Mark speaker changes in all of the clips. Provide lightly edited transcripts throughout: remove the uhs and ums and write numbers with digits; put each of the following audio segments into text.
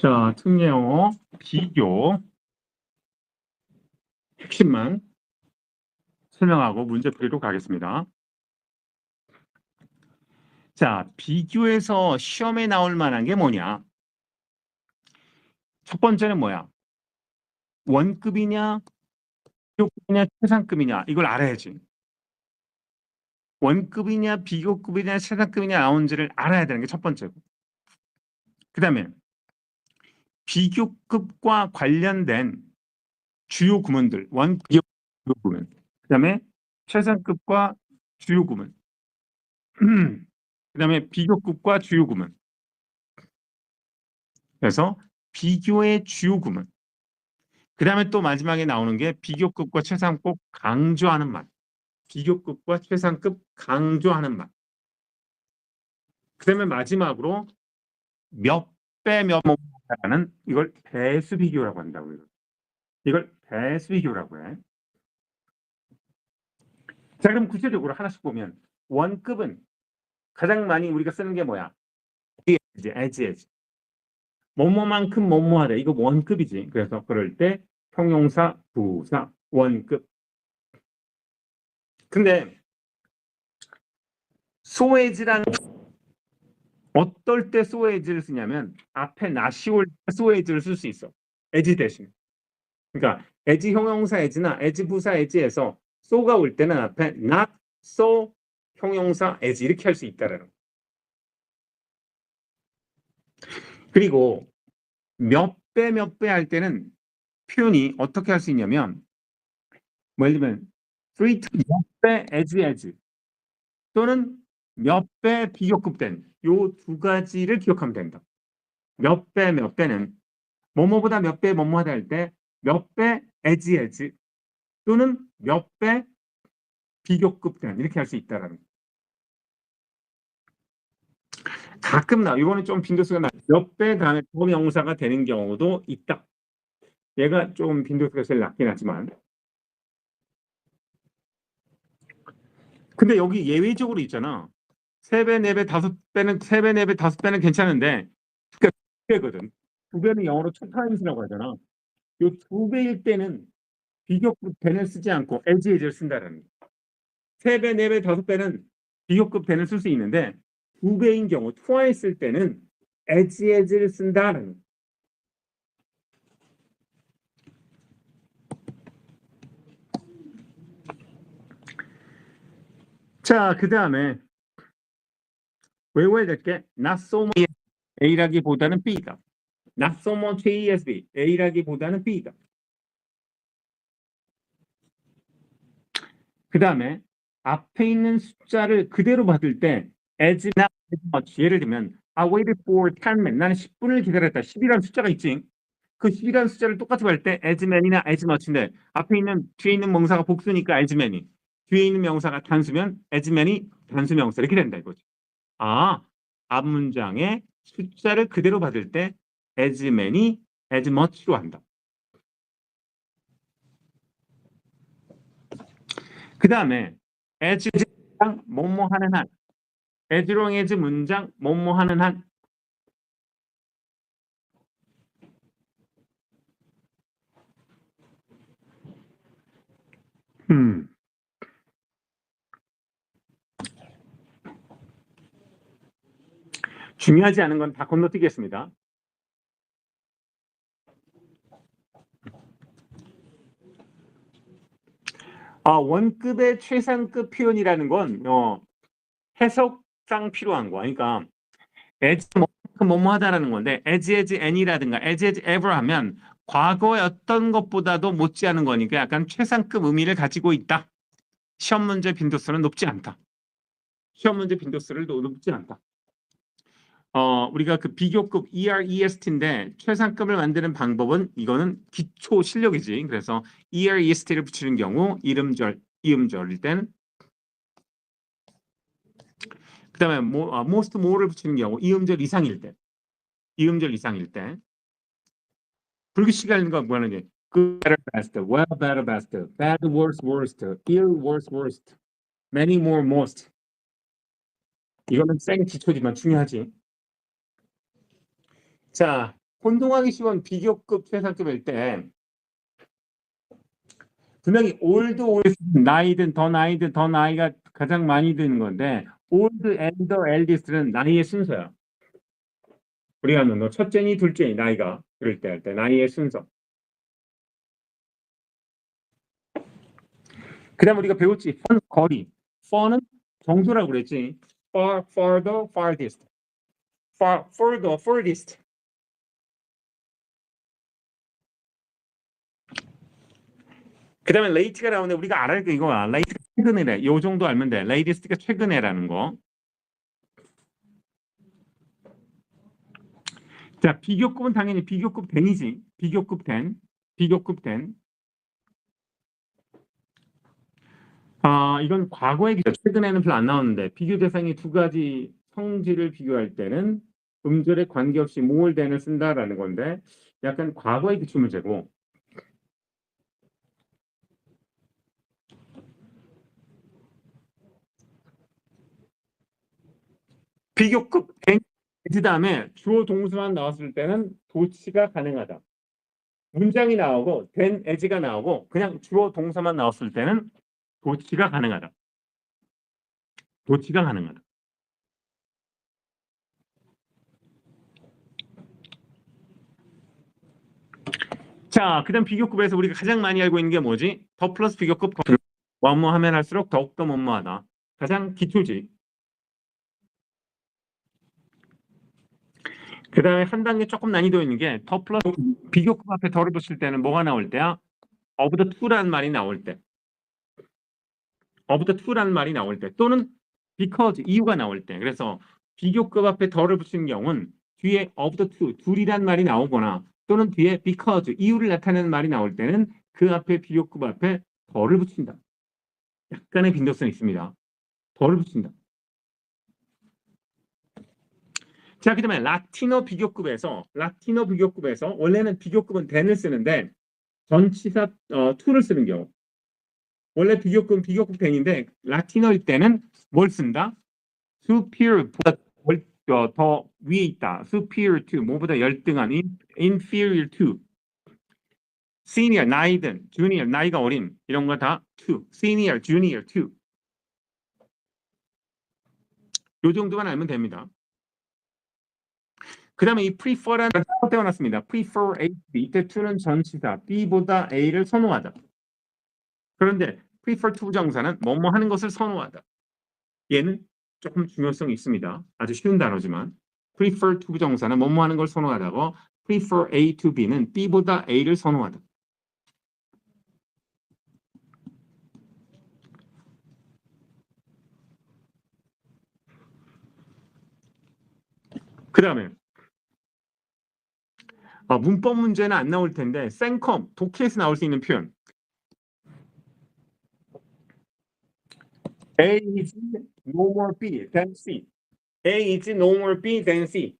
Speaker 1: 자, 특례어 비교 핵심만 설명하고 문제 풀이로 가겠습니다. 자, 비교에서 시험에 나올 만한 게 뭐냐? 첫 번째는 뭐야? 원급이냐, 비교급이냐, 최상급이냐 이걸 알아야지. 원급이냐, 비교급이냐, 최상급이냐 나온지를 알아야 되는 게 첫 번째고. 그다음에 비교급과 관련된 주요 구문들, 원비교 구문. 그다음에 최상급과 주요 구문. 그다음에 비교급과 주요 구문. 그래서 비교의 주요 구문. 그다음에 또 마지막에 나오는 게 비교급과 최상급 강조하는 말. 비교급과 최상급 강조하는 말. 그다음에 마지막으로 몇 배 몇 모라는 이걸 배수 비교라고 한다고요. 이걸 배수 비교라고 해. 자, 그럼 구체적으로 하나씩 보면 원급은 가장 많이 우리가 쓰는 게 뭐야? as. 뭐뭐만큼 뭐뭐하다. 이거 원급이지. 그래서 그럴 때 형용사, 부사, 원급. 근데 소에즈라는 어떨 때 소에즈를 쓰냐면 앞에 not이 올 때 소에즈를 쓸 수 있어. as 대신. 그러니까 as 형용사 as나 as 부사 as에서 so가 올 때는 앞에 not so 형용사 as 이렇게 할 수 있다라는 거. 그리고 몇 배 할 때는 표현이 어떻게 할 수 있냐면 뭐 예를 들면 3 to 몇 배 as 또는 몇 배 비교급된 요 두 가지를 기억하면 된다. 몇 배는 뭐뭐보다 몇 배 뭐뭐하다 할 때 몇 배 as 또는 몇 배 비교급된 이렇게 할 수 있다라는 거. 가끔 이거는 좀 빈도수가 몇 배 다음에 동명사가 되는 경우도 있다. 얘가 좀 빈도수가 제일 낮긴 하지만. 근데 여기 예외적으로 있잖아. 3배, 4배, 5배는 3배, 4배, 5배는 괜찮은데 그러니까 2배거든. 2배는 영어로 2times라고 하잖아. 요 2배일 때는 비교급 배는 쓰지 않고 as를 쓴다라는 거. 3배, 4배, 5배는 비교급 배는 쓸 수 있는데 2배인 경우 twice 쓸 때는 as를 쓴다라는 거. 자, 그 다음에 외워야 될 게 not so much A라기보다는 B다. not so much A as B. A라기보다는 B다. 그 다음에 앞에 있는 숫자를 그대로 받을 때 as not as much. 예를 들면 I waited for 10 minutes. 나는 10분을 기다렸다. 10이라는 숫자가 있지. 그 10이라는 숫자를 똑같이 받을 때 as many나 as much인데 앞에 있는 뒤에 있는 명사가 복수니까 as many. 뒤에 있는 명사가 단수면 as many 단수 명사 이렇게 된다 이거지. 아, 앞 문장에 숫자를 그대로 받을 때 as many, as much로 한다. 그 다음에 as 문장 뭐뭐 하는 한, as long as 문장 뭐뭐 하는 한. 중요하지 않은 건 다 건너뛰겠습니다. 원급의 최상급 표현이라는 건 해석상 필요한 거야. 그러니까 as 뭐뭐 하다라는 건데 as any라든가 as ever 하면 과거의 어떤 것보다도 못지않은 거니까 약간 최상급 의미를 가지고 있다. 시험 문제 빈도수는 높지 않다. 시험 문제 빈도수를 높지 않다. 우리가 그 비교급 EREST인데 최상급을 만드는 방법은 이거는 기초 실력이지. 그래서 EREST를 붙이는 경우 이음절일 땐 그다음에 most more를 붙이는 경우 이음절 이상일 때 불규칙한 건 뭐하는 게 good, better, best, well, better, best, bad, worse, worst, ill, worse, worst, many, more, most. 이거는 생 기초지만 중요하지. 자, 혼동하기 쉬운 비교급 최상급일 때 분명히 old, 나이든 더 나이든 더 나이가 가장 많이 드는 건데 old and the eldest는 나이의 순서야. 우리가 너 첫째니 둘째니 나이가 그럴 때 할 때 나이의 순서. 그다음 우리가 배웠지 far, 거리. far는 정도라고 그랬지. far, farther, farthest. far, further, furthest. 그 다음에 late가 나오는데 우리가 알아야 돼 이거야. late가 최근에래. 요 정도 알면 돼. latest가 최근에라는 거. 자, 비교급은 당연히 비교급 된이지. 비교급 된. 비교급 된. 이건 과거의 기죠. 최근에는 별로 안 나오는데 비교 대상이 두 가지 성질을 비교할 때는 음절에 관계없이 more than을 쓴다라는 건데 약간 과거의 기출 문제고 비교급 그 다음에 주어 동사만 나왔을 때는 도치가 가능하다. 문장이 나오고 된 as가 나오고 그냥 주어 동사만 나왔을 때는 도치가 가능하다. 도치가 가능하다. 자, 그다음 비교급에서 우리가 가장 많이 알고 있는 게 뭐지? 더 플러스 비교급 뭐뭐 하면 할수록 더욱더 뭐뭐하다. 가장 기초지. 그 다음에 한 단계 조금 난이도 있는 게 더 플러스 비교급 앞에 더를 붙일 때는 뭐가 나올 때야? of the to라는 말이 나올 때. of the to라는 말이 나올 때 또는 because 이유가 나올 때. 그래서 비교급 앞에 더를 붙이는 경우는 뒤에 of the two 둘이란 말이 나오거나 또는 뒤에 because 이유를 나타내는 말이 나올 때는 그 앞에 비교급 앞에 더를 붙인다. 약간의 빈도성이 있습니다. 더를 붙인다. 자, 그다음에 라틴어 비교급에서 원래는 비교급은 than을 쓰는데 전치사 to를 쓰는 경우 원래 비교급은 비교급 than인데 라틴어일 때는 뭘 쓴다? superior보다 더 위에 있다. superior to 뭐보다 열등한 inferior to senior 나이든 junior 나이가 어린 이런 거 다 to senior, junior to 요 정도만 알면 됩니다. 그 다음에 이 prefer라는 떼어놨습니다. prefer A, B. 이때 to는 전치사 B보다 A를 선호하다. 그런데 prefer to 부정사는 뭐뭐 하는 것을 선호하다. 얘는 조금 중요성이 있습니다. 아주 쉬운 단어지만 prefer to 부정사는 뭐뭐 하는 걸 선호하다고 prefer A to B는 B보다 A를 선호하다. 그 다음에 문법 문제는 안 나올 텐데 생컴, 독해에서 나올 수 있는 표현 A is no more B than C A is no more B than C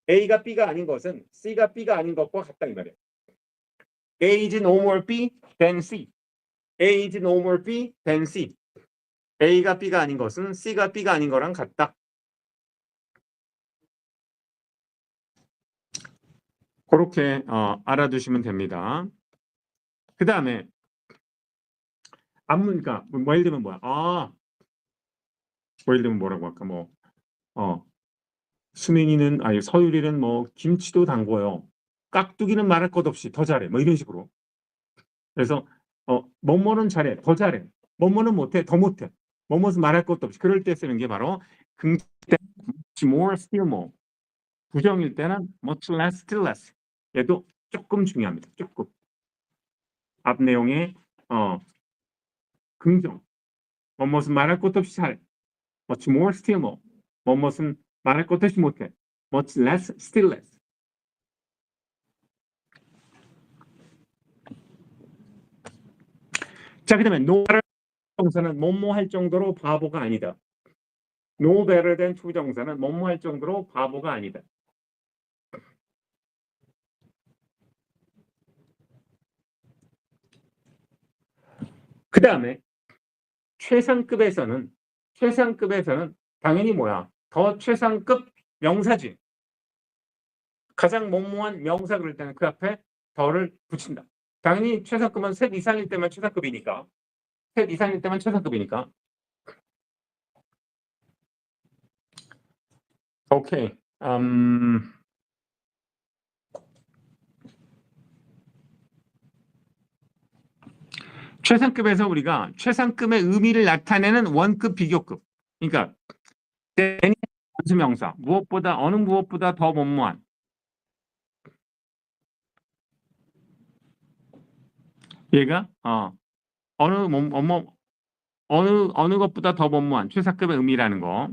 Speaker 1: A가 B가 아닌 것은 C가 B가 아닌 것과 같다 이 말이에요. A is no more B than C A is no more B than C A가 B가 아닌 것은 C가 B가 아닌 거랑 같다. 그렇게 알아두시면 됩니다. 그 다음에 그러니까 뭐 예를 들면 뭐야? 뭐 예를 들면 뭐라고 할까? 수민이는 서율이는 뭐 김치도 담궈요. 깍두기는 말할 것 없이 더 잘해. 뭐 이런 식으로. 그래서 뭐뭐는 잘해, 더 잘해. 뭐뭐는 못해, 더 못해. 뭐뭐는 말할 것도 없이. 그럴 때 쓰는 게 바로 긍정 때 much more, still more. 부정일 때는 much less, still less. 얘도 조금 중요합니다. 조금. 앞 내용의 긍정. 뭐뭐는 말할 것도 없이 잘해. much more, still more. 뭐뭐는 말할 것도 없이 못해. much less, still less. 자, 그 다음에 no를 정사는 뭐뭐 할 정도로 바보가 아니다. No better than to 정사는 뭐뭐 할 정도로 바보가 아니다. 그 다음에 최상급에서는 당연히 뭐야? 더 최상급 명사지. 가장 뭐뭐한 명사 그럴 때는 그 앞에 더를 붙인다. 당연히 최상급은 셋 이상일 때만 최상급이니까. 셋 이상일 때만 최상급이니까. 오케이. 최상급에서 우리가 최상급의 의미를 나타내는 원급, 비교급. 그러니까 단수명사 무엇보다 어느 무엇보다 더 뭐뭐한. 얘가 어느 어느 것보다 더 뭐뭐한 최상급의 의미라는 거.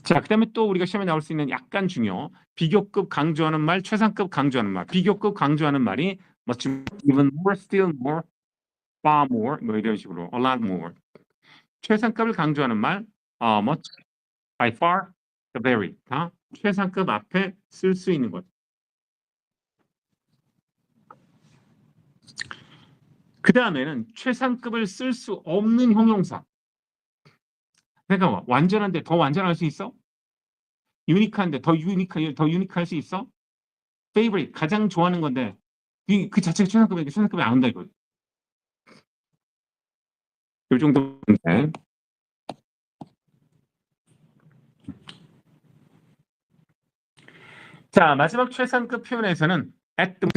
Speaker 1: 자, 그다음에 또 우리가 시험에 나올 수 있는 약간 중요. 비교급 강조하는 말, 최상급 강조하는 말. 비교급 강조하는 말이 much more, even more, still more, far more 뭐 이런 식으로 a lot more. 최상급을 강조하는 말 much, by far, the very. 다 최상급 앞에 쓸 수 있는 것. 그 다음에는 최상급을 쓸 수 없는 형용사. 그러니까 완전한데 더 완전할 수 있어? 유니크한데 더 유니크할 수 있어? favorite 가장 좋아하는 건데 그 자체가 최상급이니까 최상급이 안 온다 이거. 요 정도인데. 자, 마지막 최상급 표현에서는 at the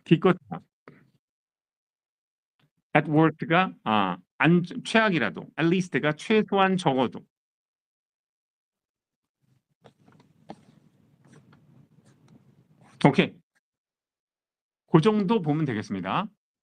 Speaker 1: 기껏 at worst가 최악이라도 at least가 최소한 적어도. 오케이. 그 정도 보면 되겠습니다.